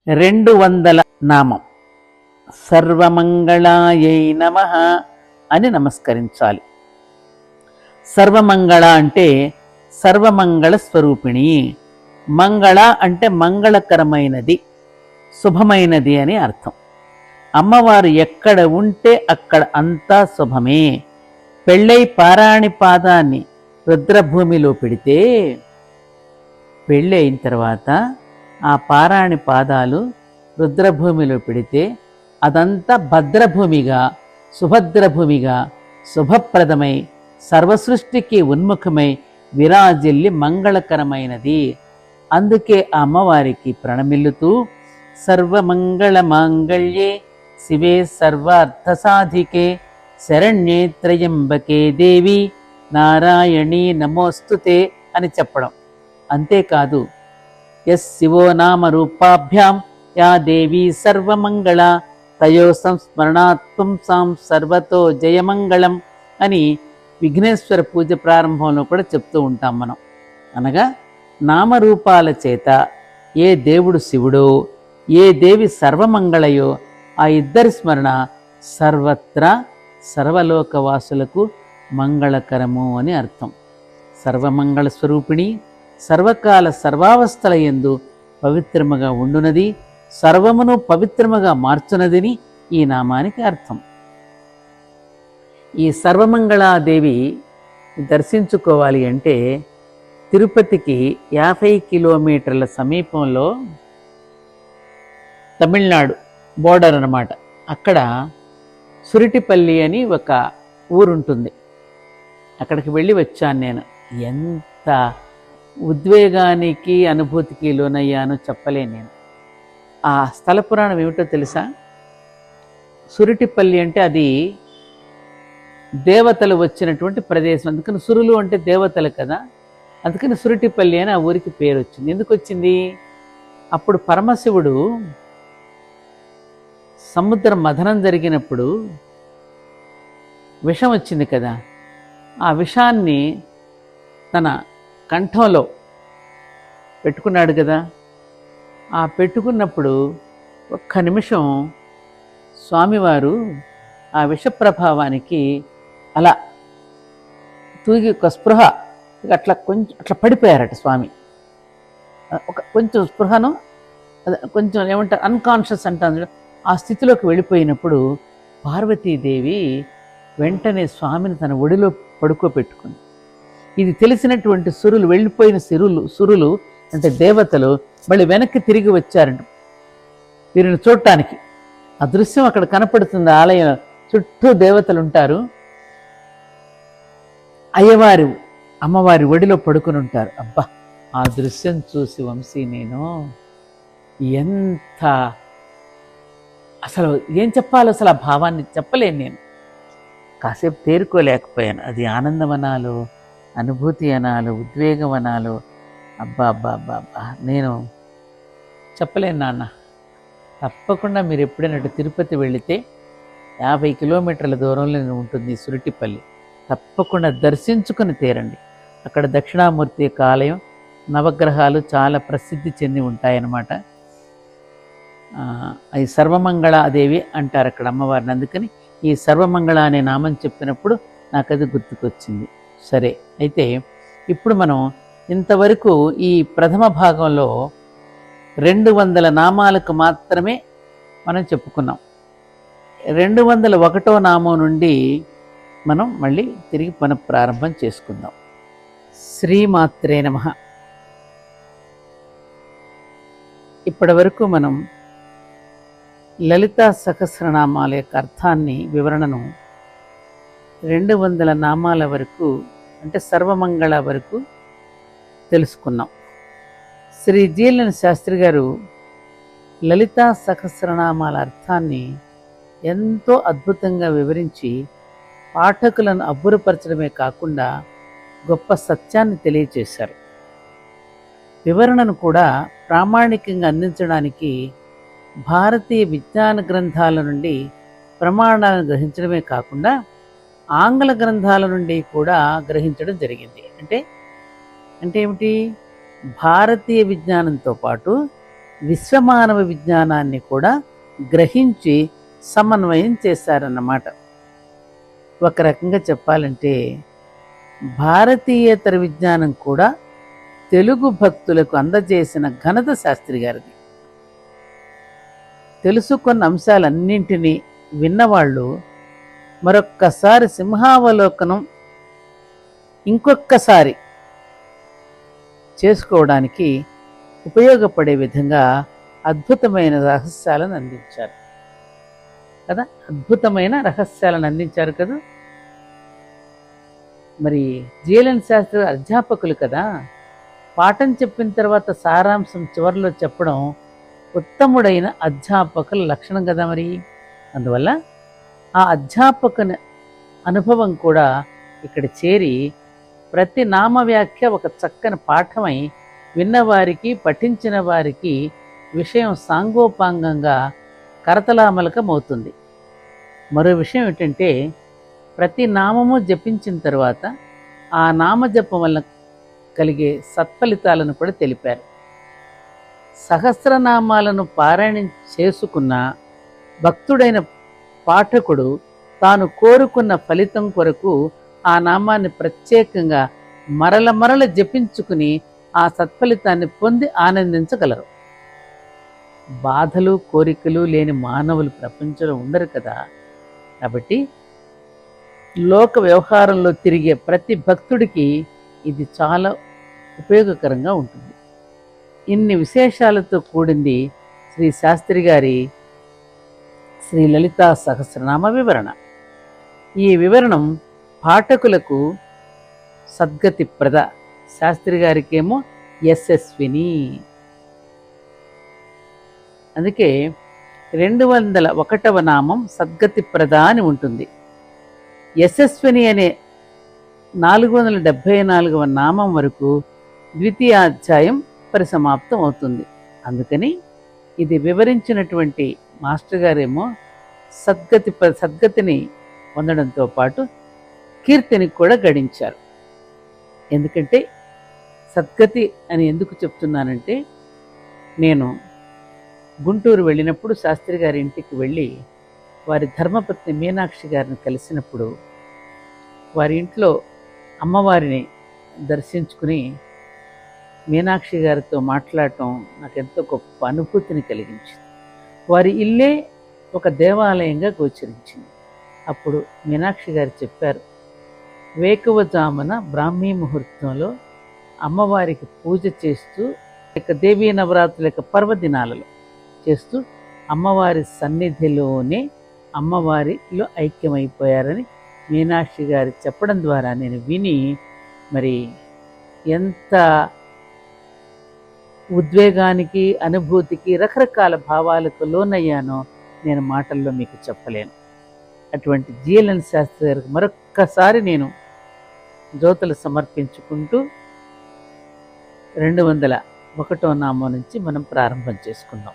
200 నామం. సర్వమంగళాయై నమః అని నమస్కరించాలి. సర్వమంగళ అంటే సర్వమంగళ స్వరూపిణి. మంగళ అంటే మంగళకరమైనది, శుభమైనది అని అర్థం. అమ్మవారు ఎక్కడ ఉంటే అక్కడ అంతా శుభమే. పెళ్ళై పారాణి పాదాన్ని రుద్రభూమిలో పెడితే, పెళ్ళి అయిన తర్వాత ఆ పారాణి పాదాలు రుద్రభూమిలో పెడితే అదంతా భద్రభూమిగా, సుభద్రభూమిగా, శుభప్రదమై సర్వసృష్టికి ఉన్ముఖమై విరాజిల్లి మంగళకరమైనది. అందుకే ఆ అమ్మవారికి ప్రణమిల్లుతూ సర్వమంగళ మాంగళ్యే శివే సర్వార్థసాధికే శరణ్యే త్రయంబకే దేవి నారాయణీ నమోస్తుతే అని చెప్పడం. అంతేకాదు, శివో నామ రూపాభ్యాం యా దేవీ సర్వమంగళ తయో సంస్మరణాత్వం సాం సర్వతో జయమంగళం అని విఘ్నేశ్వర పూజ ప్రారంభంలో కూడా చెప్తూ ఉంటాం మనం. అనగా నామరూపాల చేత ఏ దేవుడు శివుడో, ఏ దేవి సర్వమంగళయో ఆ ఇద్దరి స్మరణ సర్వత్రా సర్వలోకవాసులకు మంగళకరము అని అర్థం. సర్వమంగళ స్వరూపిణి, సర్వకాల సర్వావస్థల యందు పవిత్రముగా ఉండునది, సర్వమును పవిత్రముగా మార్చునదిని ఈ నామానికి అర్థం. ఈ సర్వమంగళాదేవి దర్శించుకోవాలి అంటే తిరుపతికి 50 కిలోమీటర్ల సమీపంలో తమిళనాడు బోర్డర్ అన్నమాట. అక్కడ సురిటిపల్లి అని ఒక ఊరుంటుంది. అక్కడికి వెళ్ళి వచ్చాను నేను. ఎంత ఉద్వేగానికి అనుభూతికి లోనయ్యానో చెప్పలేను నేను. ఆ స్థల పురాణం ఏమిటో తెలుసా? సురిటిపల్లి అంటే అది దేవతలు వచ్చినటువంటి ప్రదేశం. అందుకని సురులు అంటే దేవతలు కదా, అందుకని సురిటిపల్లి అని ఆ ఊరికి పేరు వచ్చింది. ఎందుకు వచ్చింది? అప్పుడు పరమశివుడు సముద్ర మథనం జరిగినప్పుడు విషం వచ్చింది కదా, ఆ విషాన్ని తన కంఠంలో పెట్టుకున్నాడు కదా. ఆ పెట్టుకున్నప్పుడు ఒక్క నిమిషం స్వామివారు ఆ విష ప్రభావానికి అలా తూగి ఒక స్పృహ అట్లా పడిపోయారట స్వామి. కొంచెం స్పృహను కొంచెం ఏమంటారు, అన్కాన్షియస్ అంటారు, ఆ స్థితిలోకి వెళ్ళిపోయినప్పుడు పార్వతీదేవి వెంటనే స్వామిని తన ఒడిలో పడుకోబెట్టుకుంది. ఇది తెలిసినటువంటి సురులు, వెళ్ళిపోయిన సురులు అంటే దేవతలు మళ్ళీ వెనక్కి తిరిగి వచ్చారంట వీరిని చూడటానికి. ఆ దృశ్యం అక్కడ కనపడుతుంది. ఆలయం చుట్టూ దేవతలు ఉంటారు, అయ్యవారు అమ్మవారి ఒడిలో పడుకుని ఉంటారు. అబ్బా, ఆ దృశ్యం చూసి వంశీ నేను ఎంత అసలు ఏం చెప్పాలో అసలు ఆ భావాన్ని చెప్పలేను నేను. కాసేపు తేరుకోలేకపోయాను. అది ఆనందం అనాలో, అనుభూతి అనాలో, ఉద్వేగం అనాలో, అబ్బా అబ్బా అబ్బా అబ్బా నేను చెప్పలేను నాన్న. తప్పకుండా మీరు ఎప్పుడైనా తిరుపతి వెళితే 50 కిలోమీటర్ల దూరంలో ఉంటుంది సురిటిపల్లి. తప్పకుండా దర్శించుకుని తీరండి. అక్కడ దక్షిణామూర్తి యొక్క ఆలయం, నవగ్రహాలు చాలా ప్రసిద్ధి చెంది ఉంటాయన్నమాట. అది సర్వమంగళాదేవి అంటారు అక్కడ అమ్మవారిని. అందుకని ఈ సర్వమంగళ అనే నామం చెప్పినప్పుడు నాకు అది గుర్తుకొచ్చింది. సరే, అయితే ఇప్పుడు మనం ఇంతవరకు ఈ ప్రథమ భాగంలో 200 నామాలకు మాత్రమే మనం చెప్పుకున్నాం. 201వ నామం నుండి మనం మళ్ళీ తిరిగి పునఃప్రారంభం చేసుకుందాం. శ్రీమాత్రే నమః. ఇప్పటి వరకు మనం లలితా సహస్రనామాల యొక్క అర్థాన్ని, వివరణను 200 నామాల వరకు అంటే సర్వమంగళ వరకు తెలుసుకున్నాం. శ్రీ జీలన్ శాస్త్రి గారు లలితా సహస్రనామాల అర్థాన్ని ఎంతో అద్భుతంగా వివరించి పాఠకులను అబ్బురపరచడమే కాకుండా గొప్ప సత్యాన్ని తెలియచేశారు. వివరణను కూడా ప్రామాణికంగా అందించడానికి భారతీయ విజ్ఞాన గ్రంథాల నుండి ప్రమాణాలను గ్రహించడమే కాకుండా ఆంగ్ల గ్రంథాల నుండి కూడా గ్రహించడం జరిగింది. అంటే ఏమిటి? భారతీయ విజ్ఞానంతో పాటు విశ్వమానవ విజ్ఞానాన్ని కూడా గ్రహించి సమన్వయం చేశారన్నమాట. ఒక రకంగా చెప్పాలంటే భారతీయేతర విజ్ఞానం కూడా తెలుగు భక్తులకు అందజేసిన ఘనత శాస్త్రి గారిది. తెలుసుకున్న అంశాలన్నింటినీ విన్నవాళ్ళు మరొక్కసారి సింహావలోకనం ఇంకొక్కసారి చేసుకోవడానికి ఉపయోగపడే విధంగా అద్భుతమైన రహస్యాలను అందించారు కదా. కదా. మరి జిఎల్ఎన్ శాస్త్రి అధ్యాపకులు కదా, పాఠం చెప్పిన తర్వాత సారాంశం చివరిలో చెప్పడం ఉత్తముడైన అధ్యాపకుల లక్షణం కదా. మరి అందువల్ల ఆ అధ్యాపకుని అనుభవం కూడా ఇక్కడ చేరి ప్రతి నామవ్యాఖ్య ఒక చక్కని పాఠమై విన్నవారికి పఠించిన వారికి విషయం సాంగోపాంగంగా కరతలామలకమవుతుంది. మరో విషయం ఏంటంటే ప్రతి నామము జపించిన తర్వాత ఆ నామజపం వల్ల కలిగే సత్ఫలితాలను కూడా తెలిపారు. సహస్రనామాలను పారాయణం చేసుకున్న భక్తుడైన పాఠకుడు తాను కోరుకున్న ఫలితం కొరకు ఆ నామాన్ని ప్రత్యేకంగా మరల జపించుకుని ఆ సత్ఫలితాన్ని పొంది ఆనందించగలరు. బాధలు కోరికలు లేని మానవులు ప్రపంచంలో ఉండరు కదా. కాబట్టి లోక వ్యవహారంలో తిరిగే ప్రతి భక్తుడికి ఇది చాలా ఉపయోగకరంగా ఉంటుంది. ఇన్ని విశేషాలతో కూడింది శ్రీ శాస్త్రి గారి శ్రీ లలితా సహస్రనామ వివరణ. ఈ వివరణం పాఠకులకు సద్గతి ప్రద, శాస్త్రి గారికేమో యశస్విని. అందుకే 201వ నామం సద్గతి ప్రద అని ఉంటుంది. యశస్విని అనే 474వ నామం వరకు ద్వితీయాధ్యాయం పరిసమాప్తం అవుతుంది. అందుకని ఇది వివరించినటువంటి మాస్టర్ గారేమో సద్గతిని పొందడంతో పాటు కీర్తిని కూడా గడించారు. ఎందుకంటే సద్గతి అని ఎందుకు చెప్తున్నానంటే, నేను గుంటూరు వెళ్ళినప్పుడు శాస్త్రి గారి ఇంటికి వెళ్ళి వారి ధర్మపత్ని మీనాక్షి గారిని కలిసినప్పుడు వారి ఇంట్లో అమ్మవారిని దర్శించుకుని మీనాక్షి గారితో మాట్లాడటం నాకు ఎంతో గొప్ప అనుభూతిని కలిగించింది. వారి ఇల్లే ఒక దేవాలయంగా గోచరించింది. అప్పుడు మీనాక్షి గారు చెప్పారు, వేకువజామున బ్రాహ్మీ ముహూర్తంలో అమ్మవారికి పూజ చేస్తూ దేవీ నవరాత్రుల పర్వదినాలలో చేస్తూ అమ్మవారి సన్నిధిలోనే అమ్మవారిలో ఐక్యమైపోయారని మీనాక్షి గారు చెప్పడం ద్వారా నేను విని మరి ఎంత ఉద్వేగానికి, అనుభూతికి, రకరకాల భావాలకు లోనయ్యానో నేను మాటల్లో మీకు చెప్పలేను. అటువంటి జిఎల్ఎన్ శాస్త్రి గారికి మరొక్కసారి నేను జ్యోతులు సమర్పించుకుంటూ 201వ నామం నుంచి మనం ప్రారంభం చేసుకుందాం.